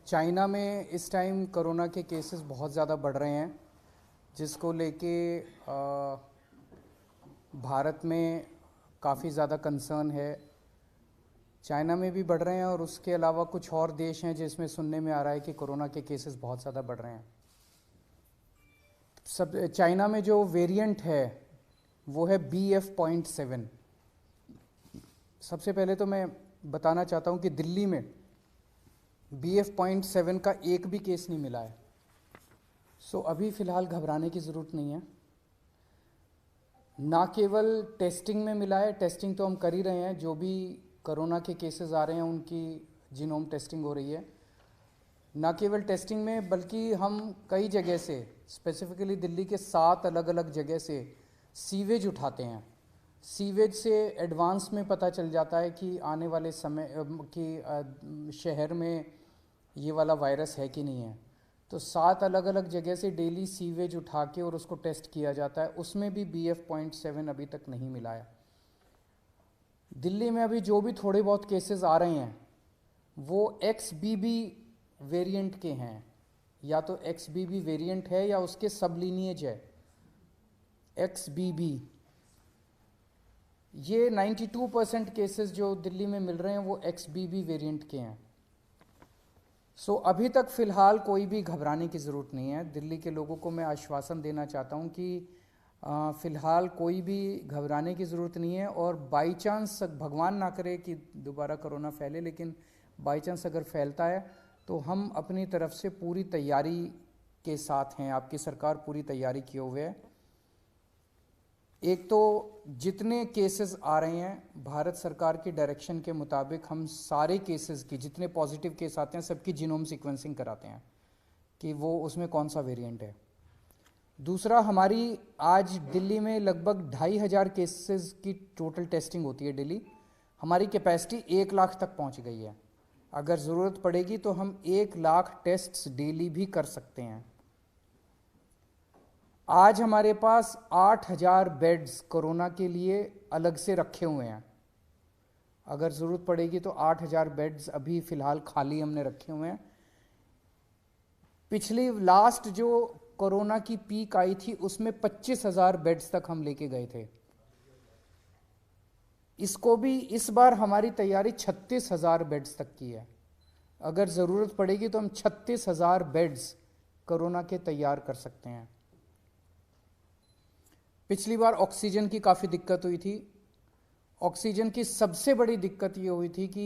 China में इस time corona के केसेस बहुत ज़्यादा बढ़ रहे हैं, जिसको लेके भारत में काफ़ी ज़्यादा कंसर्न है। चाइना में भी बढ़ रहे हैं और उसके अलावा कुछ और देश हैं जिसमें सुनने में आ रहा है कि कोरोना के केसेस बहुत ज़्यादा बढ़ रहे हैं। सब चाइना में जो वेरिएंट है वो है BF.7। सबसे पहले तो मैं बताना चाहता हूँ कि दिल्ली में BF.7 का एक भी केस नहीं मिला है। सो अभी फ़िलहाल घबराने की ज़रूरत नहीं है। ना केवल टेस्टिंग में मिला है, टेस्टिंग तो हम कर ही रहे हैं, जो भी कोरोना के केसेस आ रहे हैं उनकी जीनोम टेस्टिंग हो रही है। ना केवल टेस्टिंग में बल्कि हम कई जगह से, स्पेसिफिकली दिल्ली के 7 अलग अलग जगह से सीवेज उठाते हैं। सीवेज से एडवांस में पता चल जाता है कि आने वाले समय कि शहर में ये वाला वायरस है कि नहीं है। तो 7 अलग अलग जगह से डेली सीवेज उठा के और उसको टेस्ट किया जाता है, उसमें भी BF.7 अभी तक नहीं मिला है। दिल्ली में अभी जो भी थोड़े बहुत केसेस आ रहे हैं वो XBB वेरिएंट के हैं, या तो XBB वेरिएंट है या उसके सब लीनिएज है XBB। ये 92% केसेस जो दिल्ली में मिल रहे हैं वो XBB वेरिएंट के हैं। सो अभी तक फ़िलहाल कोई भी घबराने की ज़रूरत नहीं है। दिल्ली के लोगों को मैं आश्वासन देना चाहता हूँ कि फ़िलहाल कोई भी घबराने की ज़रूरत नहीं है। और बाई चांस, भगवान ना करे कि दोबारा कोरोना फैले, लेकिन बाई चांस अगर फैलता है तो हम अपनी तरफ से पूरी तैयारी के साथ हैं। आपकी सरकार पूरी तैयारी किए हुए है। एक तो जितने केसेस आ रहे हैं, भारत सरकार की डायरेक्शन के मुताबिक हम सारे केसेस की, जितने पॉजिटिव केस आते हैं सबकी जीनोम सीक्वेंसिंग कराते हैं कि वो उसमें कौन सा वेरिएंट है। दूसरा, हमारी आज दिल्ली में लगभग 2500 केसेस की टोटल टेस्टिंग होती है डेली। हमारी कैपेसिटी 1 लाख तक पहुंच गई है। अगर ज़रूरत पड़ेगी तो हम 1 लाख टेस्ट्स डेली भी कर सकते हैं। आज हमारे पास 8000 बेड्स कोरोना के लिए अलग से रखे हुए हैं। अगर ज़रूरत पड़ेगी तो 8000 बेड्स अभी फ़िलहाल खाली हमने रखे हुए हैं। पिछली लास्ट जो कोरोना की पीक आई थी उसमें 25,000 बेड्स तक हम लेके गए थे। इसको भी इस बार हमारी तैयारी 36,000 बेड्स तक की है। अगर ज़रूरत पड़ेगी तो हम 36,000 बेड्स कोरोना के तैयार कर सकते हैं। पिछली बार ऑक्सीजन की काफ़ी दिक्कत हुई थी। ऑक्सीजन की सबसे बड़ी दिक्कत ये हुई थी कि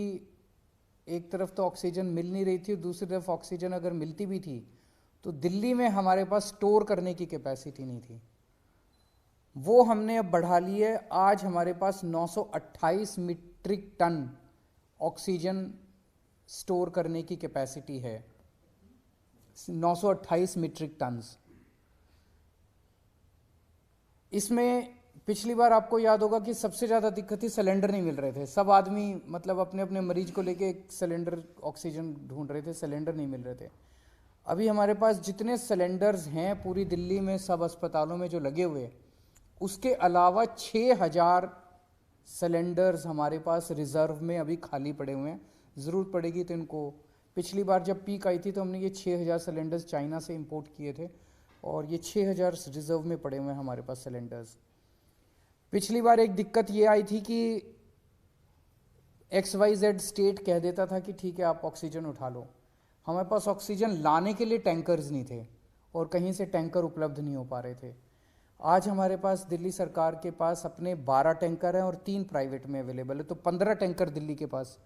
एक तरफ तो ऑक्सीजन मिल नहीं रही थी, दूसरी तरफ ऑक्सीजन अगर मिलती भी थी तो दिल्ली में हमारे पास स्टोर करने की कैपेसिटी नहीं थी। वो हमने अब बढ़ा ली है। आज हमारे पास 928 मीट्रिक टन ऑक्सीजन स्टोर करने की कैपेसिटी है। 928 मीट्रिक टन्स। इसमें पिछली बार आपको याद होगा कि सबसे ज़्यादा दिक्कत थी, सिलेंडर नहीं मिल रहे थे। सब आदमी मतलब अपने अपने मरीज को लेके एक सिलेंडर ऑक्सीजन ढूंढ रहे थे, सिलेंडर नहीं मिल रहे थे। अभी हमारे पास जितने सिलेंडर्स हैं पूरी दिल्ली में सब अस्पतालों में जो लगे हुए, उसके अलावा 6000 सिलेंडर्स हमारे पास रिज़र्व में अभी खाली पड़े हुए हैं। ज़रूरत पड़ेगी तो इनको, पिछली बार जब पीक आई थी तो हमने ये 6000 सिलेंडर्स चाइना से इंपोर्ट किए थे और ये 6000 रिजर्व में पड़े हुए हैं हमारे पास सिलेंडर्स। पिछली बार एक दिक्कत ये आई थी कि XYZ स्टेट कह देता था कि ठीक है आप ऑक्सीजन उठा लो। हमारे पास ऑक्सीजन लाने के लिए टैंकर्स नहीं थे और कहीं से टैंकर उपलब्ध नहीं हो पा रहे थे। आज हमारे पास दिल्ली सरकार के पास अपने 12 टैंकर हैं और 3 प्राइवेट में अवेलेबल है, तो 15 टैंकर दिल्ली के पास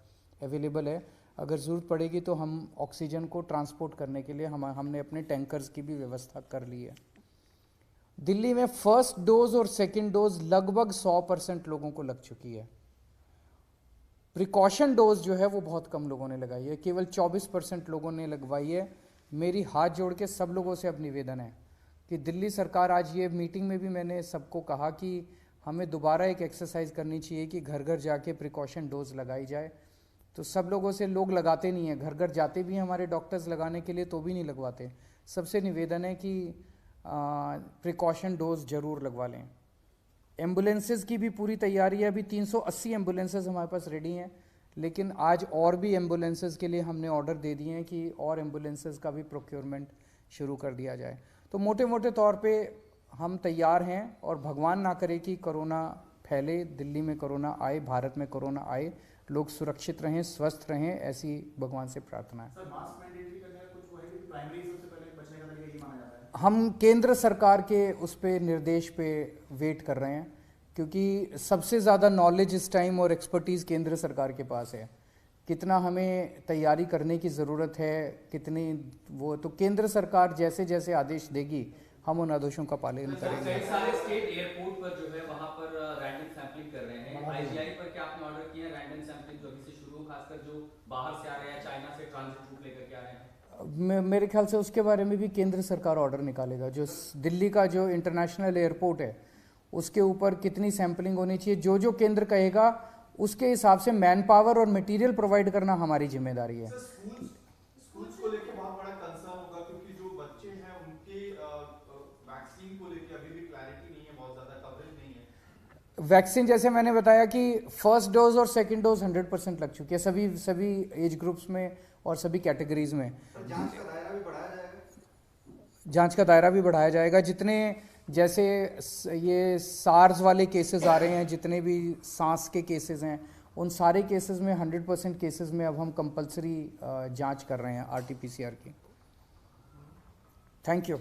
अवेलेबल है। अगर ज़रूरत पड़ेगी तो हम ऑक्सीजन को ट्रांसपोर्ट करने के लिए हमने अपने टैंकर्स की भी व्यवस्था कर ली है। दिल्ली में फर्स्ट डोज और सेकंड डोज लगभग 100% लोगों को लग चुकी है। प्रिकॉशन डोज जो है वो बहुत कम लोगों ने लगाई है, केवल 24% लोगों ने लगवाई है। मेरी हाथ जोड़ के सब लोगों से अब निवेदन है कि दिल्ली सरकार, आज ये मीटिंग में भी मैंने सबको कहा कि हमें दोबारा एक एक्सरसाइज करनी चाहिए कि घर घर जाके प्रिकॉशन डोज लगाई जाए। तो सब लोगों से, लोग लगाते नहीं हैं, घर घर जाते भी हैं हमारे डॉक्टर्स लगाने के लिए तो भी नहीं लगवाते। सबसे निवेदन है कि प्रिकॉशन डोज ज़रूर लगवा लें। एम्बुलेंसेज की भी पूरी तैयारी है। अभी 380 एम्बुलेंसेज हमारे पास रेडी हैं, लेकिन आज और भी एम्बुलेंसेस के लिए हमने ऑर्डर दे दिए हैं कि और एम्बुलेंसेस का भी प्रोक्योरमेंट शुरू कर दिया जाए। तो मोटे मोटे तौर पे हम तैयार हैं, और भगवान ना करे कि कोरोना फैले, दिल्ली में कोरोना आए, भारत में कोरोना आए, लोग सुरक्षित रहें, स्वस्थ रहें, ऐसी भगवान से प्रार्थना है। सर, मास्क मैंडेटरी करने का कुछ वो है कि प्राइमरी सबसे पहले बचने का तरीका ये माना जाता है? हम केंद्र सरकार के उस पे निर्देश पे वेट कर रहे हैं, क्योंकि सबसे ज़्यादा नॉलेज इस टाइम और एक्सपर्टीज़ केंद्र सरकार के पास है। कितना हमें तैयारी करने की ज़रूरत है, कितनी वो, तो केंद्र सरकार जैसे जैसे आदेश देगी हम उन आदेशों का पालन करेंगे। कई सारे स्टेट एयरपोर्ट पर जो है वहां पर रैंडम सैंपलिंग कर रहे हैं। आईजीआई पर क्या आपने ऑर्डर किया रैंडम सैंपलिंग जो अभी से शुरू हो, खासकर जो बाहर से आ रहे हैं, चाइना से ट्रांजिट रूट लेकर के आ रहे हैं? मेरे ख्याल से उसके बारे में भी केंद्र सरकार ऑर्डर निकालेगा। जो दिल्ली का जो इंटरनेशनल एयरपोर्ट है उसके ऊपर कितनी सैंपलिंग होनी चाहिए, जो जो केंद्र कहेगा उसके हिसाब से मैन पावर और मटेरियल प्रोवाइड करना हमारी जिम्मेदारी है। स्कूल्स को लेके बहुत बड़ा कंसर्न होगा, क्योंकि जो बच्चे हैं उनके वैक्सीन को लेके अभी भी क्लैरिटी नहीं है, बहुत ज्यादा कवरेज नहीं है। वैक्सीन जैसे मैंने बताया कि फर्स्ट डोज और सेकंड डोज 100% लग चुकी है सभी एज ग्रुप्स में और सभी कैटेगरीज में। जांच का दायरा भी बढ़ाया जाएगा? जांच का दायरा भी बढ़ाया जाएगा। जितने जैसे ये सार्स वाले केसेस आ रहे हैं, जितने भी सांस के केसेस हैं, उन सारे केसेस में 100% केसेस में अब हम कंपलसरी जांच कर रहे हैं RT-PCR की। Thank you.